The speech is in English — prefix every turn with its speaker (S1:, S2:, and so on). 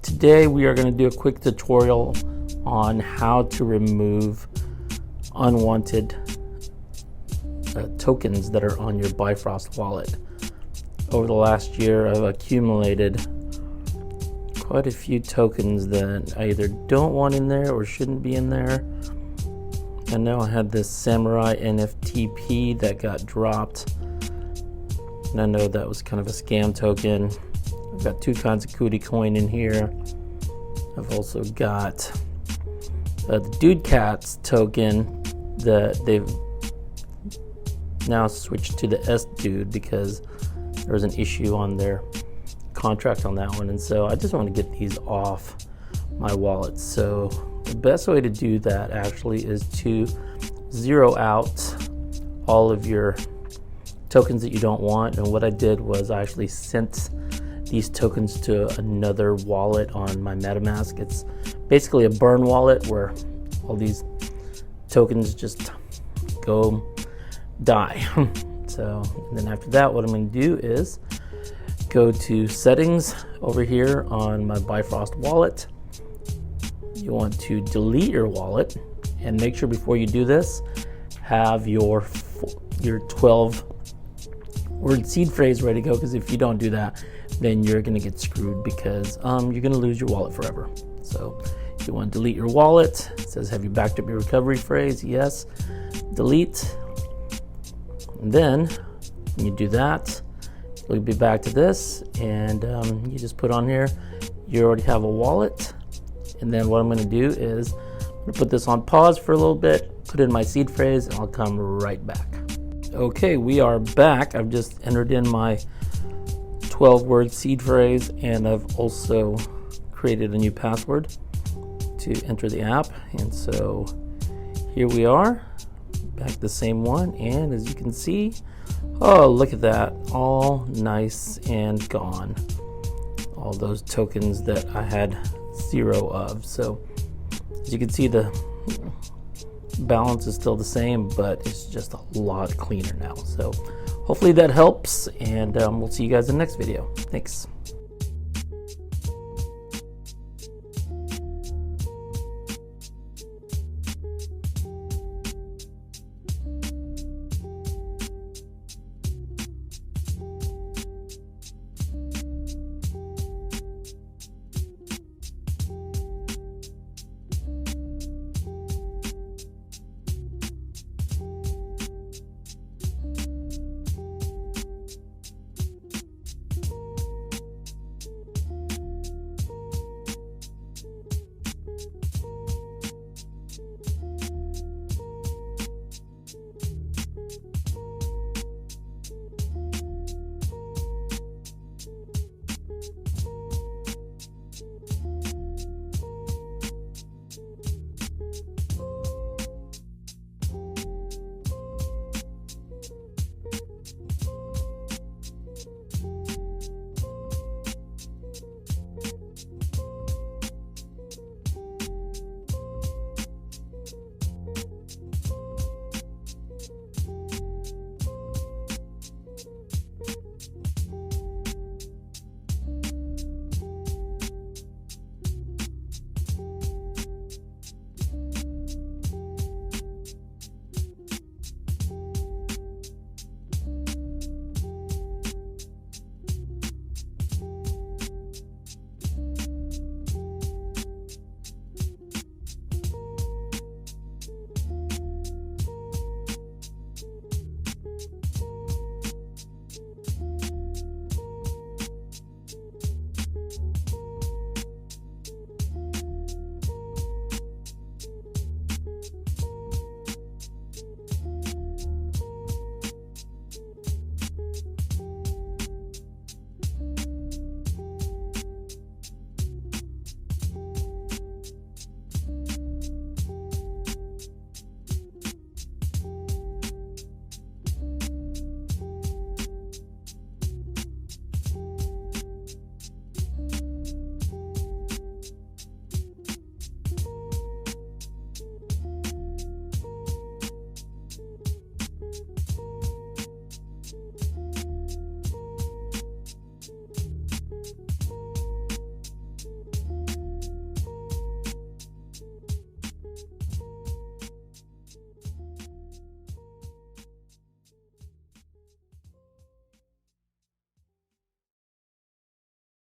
S1: Today we are going to do a quick tutorial on how to remove unwanted tokens that are on your Bifrost wallet. Over the last year I've accumulated quite a few tokens that I either don't want in there or shouldn't be in there. I know I had this Samurai NFTP that got dropped, and I know that was kind of a scam token. I've got two kinds of Cootie coin in here. I've also got the Dude Cats token that they've now switched to the S Dude because there was an issue on their contract on that one, and so I just want to get these off my wallet. So the best way to do that actually is to zero out all of your tokens that you don't want. And what I did was I actually sent these tokens to another wallet on my MetaMask. It's basically a burn wallet where all these tokens just go die. So, and then after that, what I'm going to do is go to settings over here on my Bifrost wallet. You want to delete your wallet, and make sure before you do this, have your 12 word seed phrase ready to go, because if you don't do that, then you're going to get screwed, because you're going to lose your wallet forever. So you want to delete your wallet. It says, have you backed up your recovery phrase? Yes. Delete. And then when you do that, you'll be back to this, and you just put on here you already have a wallet. And then what I'm going to do is I'm going to put this on pause for a little bit, put in my seed phrase, and I'll come right back. Okay, we are back. I've just entered in my 12-word seed phrase, and I've also created a new password to enter the app. And so here we are, back the same one, and as you can see, oh, look at that, all nice and gone. All those tokens that I had 0 of. So as you can see, the balance is still the same, but it's just a lot cleaner now. So hopefully that helps, and we'll see you guys in the next video. Thanks.